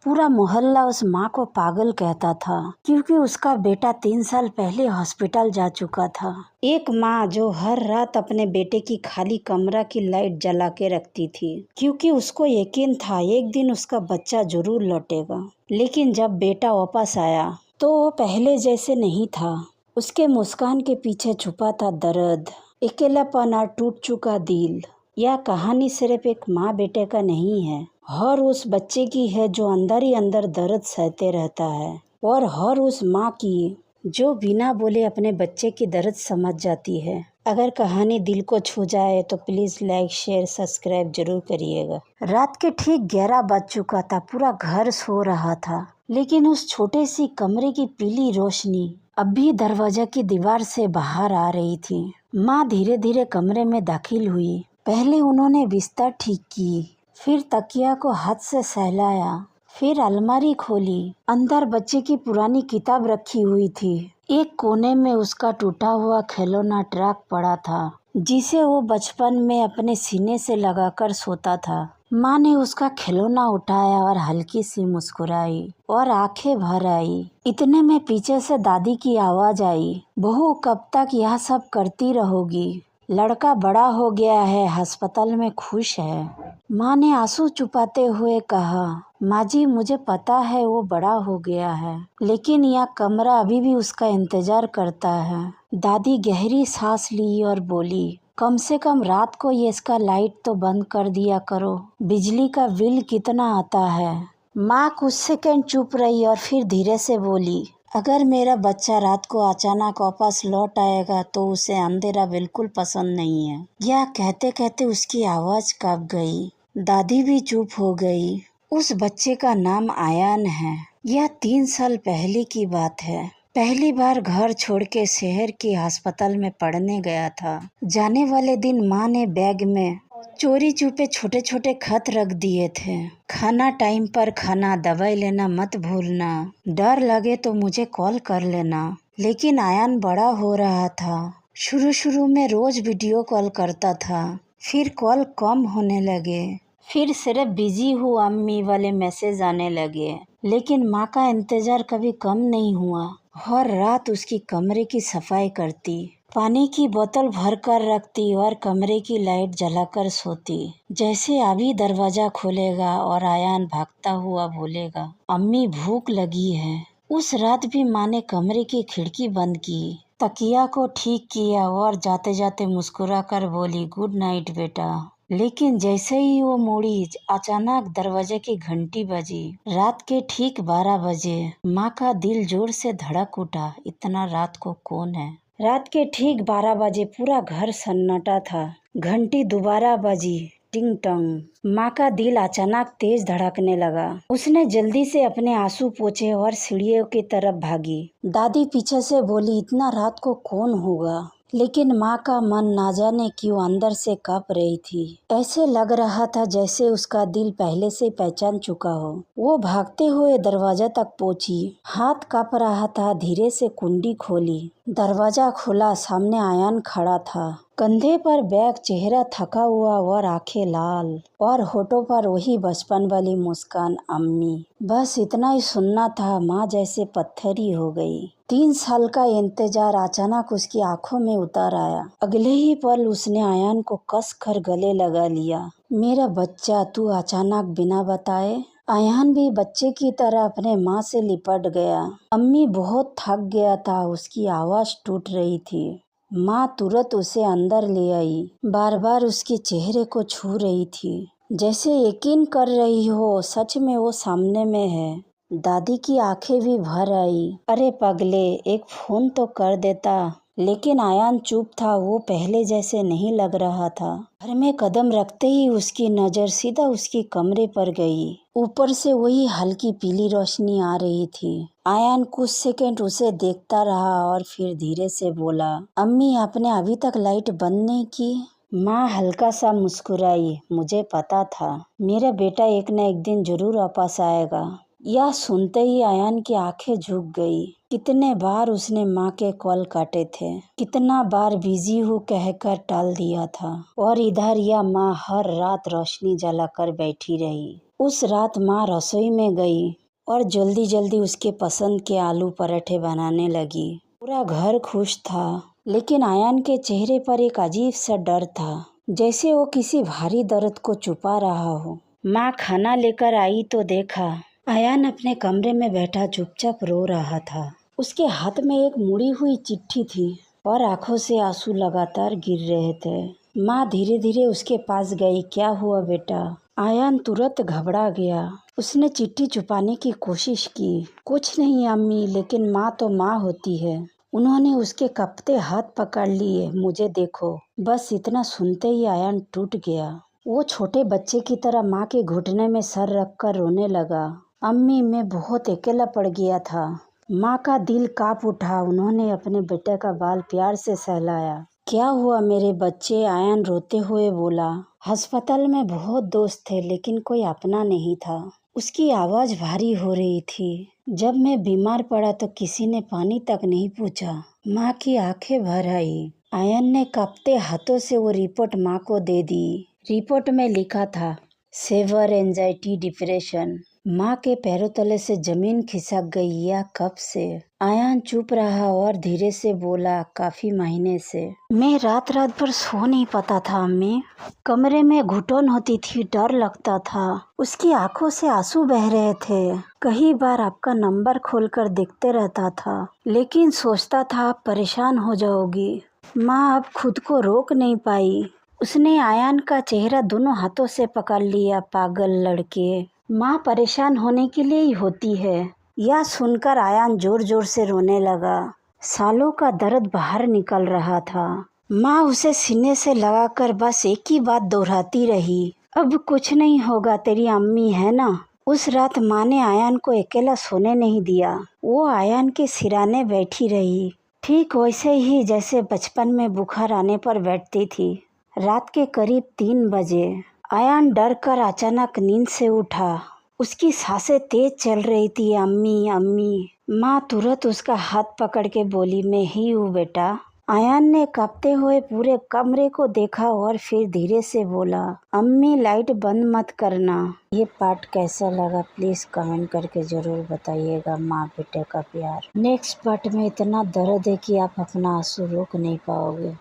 पूरा मोहल्ला उस माँ को पागल कहता था क्योंकि उसका बेटा 3 साल पहले हॉस्पिटल जा चुका था। एक माँ जो हर रात अपने बेटे की खाली कमरा की लाइट जला के रखती थी क्योंकि उसको यकीन था एक दिन उसका बच्चा जरूर लौटेगा। लेकिन जब बेटा वापस आया तो वो पहले जैसे नहीं था। उसके मुस्कान के पीछे छुपा था दर्द, अकेलापन और टूट चुका दिल। यह कहानी सिर्फ एक माँ बेटे का नहीं है, हर उस बच्चे की है जो अंदर ही अंदर दर्द सहते रहता है, और हर उस माँ की जो बिना बोले अपने बच्चे की दर्द समझ जाती है। अगर कहानी दिल को छू जाए तो प्लीज़ लाइक शेयर सब्सक्राइब जरूर करिएगा। रात के ठीक 11 बज चुका था, पूरा घर सो रहा था, लेकिन उस छोटे सी कमरे की पीली रोशनी अब भी दरवाजा की दीवार से बाहर आ रही थी। माँ धीरे धीरे कमरे में दाखिल हुई। पहले उन्होंने बिस्तर ठीक की, फिर तकिया को हाथ से सहलाया, फिर अलमारी खोली। अंदर बच्चे की पुरानी किताब रखी हुई थी। एक कोने में उसका टूटा हुआ खिलौना ट्रक पड़ा था जिसे वो बचपन में अपने सीने से लगाकर सोता था। माँ ने उसका खिलौना उठाया और हल्की सी मुस्कुराई और आंखें भर आई। इतने में पीछे से दादी की आवाज आई, बहू कब तक यह सब करती रहोगी? लड़का बड़ा हो गया है, अस्पताल में खुश है। माँ ने आंसू छुपाते हुए कहा, माँ जी मुझे पता है वो बड़ा हो गया है, लेकिन यह कमरा अभी भी उसका इंतजार करता है। दादी गहरी सांस ली और बोली, कम से कम रात को ये इसका लाइट तो बंद कर दिया करो, बिजली का बिल कितना आता है। माँ कुछ सेकंड चुप रही और फिर धीरे से बोली, अगर मेरा बच्चा रात को अचानक वापस लौट आएगा तो उसे अंधेरा बिल्कुल पसंद नहीं है। यह कहते कहते उसकी आवाज कांप गई। दादी भी चुप हो गई। उस बच्चे का नाम आयान है। यह 3 साल पहले की बात है। पहली बार घर छोड़ के शहर के अस्पताल में पढ़ने गया था। जाने वाले दिन माँ ने बैग में चोरी छुपे छोटे छोटे खत रख दिए थे। खाना टाइम पर खाना, दवाई लेना मत भूलना, डर लगे तो मुझे कॉल कर लेना। लेकिन आयान बड़ा हो रहा था। शुरू शुरू में रोज वीडियो कॉल करता था, फिर कॉल कम होने लगे, फिर सिर्फ बिजी हूँ अम्मी वाले मैसेज आने लगे। लेकिन माँ का इंतजार कभी कम नहीं हुआ। हर रात उसकी कमरे की सफाई करती, पानी की बोतल भर कर रखती और कमरे की लाइट जलाकर सोती। जैसे अभी दरवाजा खोलेगा और आयान भागता हुआ बोलेगा, अम्मी भूख लगी है। उस रात भी माँ ने कमरे की खिड़की बंद की, तकिया को ठीक किया और जाते जाते मुस्कुरा कर बोली, गुड नाइट बेटा। लेकिन जैसे ही वो मुड़ी, अचानक दरवाजे की घंटी बजी। रात के ठीक 12 बजे। माँ का दिल जोर से धड़क उठा, इतना रात को कौन है? रात के ठीक 12 बजे पूरा घर सन्नाटा था। घंटी दोबारा बजी, टिंग टंग। माँ का दिल अचानक तेज धड़कने लगा। उसने जल्दी से अपने आंसू पोंछे और सीढ़ियों की तरफ भागी। दादी पीछे से बोली, इतना रात को कौन होगा? लेकिन माँ का मन ना जाने क्यों अंदर से कांप रही थी। ऐसे लग रहा था जैसे उसका दिल पहले से पहचान चुका हो। वो भागते हुए दरवाजा तक पहुंची। हाथ कांप रहा था, धीरे से कुंडी खोली। दरवाजा खुला, सामने आयान खड़ा था। कंधे पर बैग, चेहरा थका हुआ और आंखें लाल, और होठों पर वही बचपन वाली मुस्कान, अम्मी। बस इतना ही सुनना था। माँ जैसे पत्थर ही हो गई। 3 साल का इंतजार अचानक उसकी आंखों में उतर आया। अगले ही पल उसने आयान को कस कर गले लगा लिया। मेरा बच्चा, तू अचानक बिना बताए? आयान भी बच्चे की तरह अपने माँ से लिपट गया। अम्मी बहुत थक गया था, उसकी आवाज टूट रही थी। माँ तुरंत उसे अंदर ले आई, बार बार उसके चेहरे को छू रही थी, जैसे यकीन कर रही हो सच में वो सामने में है। दादी की आंखें भी भर आई। अरे पगले, एक फोन तो कर देता। लेकिन आयान चुप था, वो पहले जैसे नहीं लग रहा था। घर में कदम रखते ही उसकी नजर सीधा उसकी कमरे पर गई। ऊपर से वही हल्की पीली रोशनी आ रही थी। आयान कुछ सेकंड उसे देखता रहा और फिर धीरे से बोला, अम्मी आपने अभी तक लाइट बंद नहीं की? माँ हल्का सा मुस्कुराई, मुझे पता था मेरा बेटा एक न एक दिन जरूर वापस आएगा। यह सुनते ही आयान की आंखें झुक गई। कितने बार उसने माँ के कॉल काटे थे, कितना बार बिजी हूँ कहकर टाल दिया था, और इधर यह माँ हर रात रोशनी जलाकर बैठी रही। उस रात माँ रसोई में गई और जल्दी जल्दी उसके पसंद के आलू पराठे बनाने लगी। पूरा घर खुश था, लेकिन आयान के चेहरे पर एक अजीब सा डर था, जैसे वो किसी भारी दर्द को छुपा रहा हो। माँ खाना लेकर आई तो देखा आयान अपने कमरे में बैठा चुपचाप रो रहा था। उसके हाथ में एक मुड़ी हुई चिट्ठी थी और आंखों से आंसू लगातार गिर रहे थे। माँ धीरे धीरे उसके पास गई। क्या हुआ बेटा? आयान तुरंत घबरा गया। उसने चिट्ठी छुपाने की कोशिश की। कुछ नहीं अम्मी, लेकिन माँ तो माँ होती है। उन्होंने उसके कपते हाथ पकड़ लिए। मुझे देखो। बस इतना सुनते ही आयान टूट गया। वो छोटे बच्चे की तरह माँ के घुटने में सर रखकर रोने लगा। अम्मी, मैं बहुत अकेला पड़ गया था। माँ का दिल कांप उठा। उन्होंने अपने बेटे का बाल प्यार से सहलाया। क्या हुआ मेरे बच्चे? आयान रोते हुए बोला। अस्पताल में बहुत दोस्त थे, लेकिन कोई अपना नहीं था। उसकी आवाज भारी हो रही थी। जब मैं बीमार पड़ा तो किसी ने पानी तक नहीं पूछा। माँ की आंखें भर आई। आयन ने कांपते हाथों से वो रिपोर्ट माँ को दे दी। रिपोर्ट में लिखा था सेवर एंजाइटी डिप्रेशन। माँ के पैरों तले से जमीन खिसक गई। यह कब से? आयान चुप रहा और धीरे से बोला, काफी महीने से। मैं रात रात भर सो नहीं पाता था अम्मी। कमरे में घुटन होती थी, डर लगता था। उसकी आंखों से आंसू बह रहे थे। कई बार आपका नंबर खोलकर देखते रहता था, लेकिन सोचता था आप परेशान हो जाओगी। माँ अब खुद को रोक नहीं पाई। उसने आयान का चेहरा दोनों हाथों से पकड़ लिया। पागल लड़के, माँ परेशान होने के लिए ही होती है। यह सुनकर आयान जोर जोर से रोने लगा। सालों का दर्द बाहर निकल रहा था। माँ उसे सीने से लगाकर बस एक ही बात दोहराती रही, अब कुछ नहीं होगा, तेरी अम्मी है ना। उस रात माँ ने आयान को अकेला सोने नहीं दिया। वो आयान के सिराने बैठी रही, ठीक वैसे ही जैसे बचपन में बुखार आने पर बैठती थी। रात के करीब 3 बजे आयान डर कर अचानक नींद से उठा। उसकी सांसें तेज चल रही थी। अम्मी अम्मी। माँ तुरंत उसका हाथ पकड़ के बोली, मैं ही हूँ बेटा। आयान ने कांपते हुए पूरे कमरे को देखा और फिर धीरे से बोला, अम्मी लाइट बंद मत करना। ये पार्ट कैसा लगा प्लीज कमेंट करके जरूर बताइएगा। माँ बेटे का प्यार। नेक्स्ट पार्ट में इतना दर्द है कि आप अपना आंसू रोक नहीं पाओगे।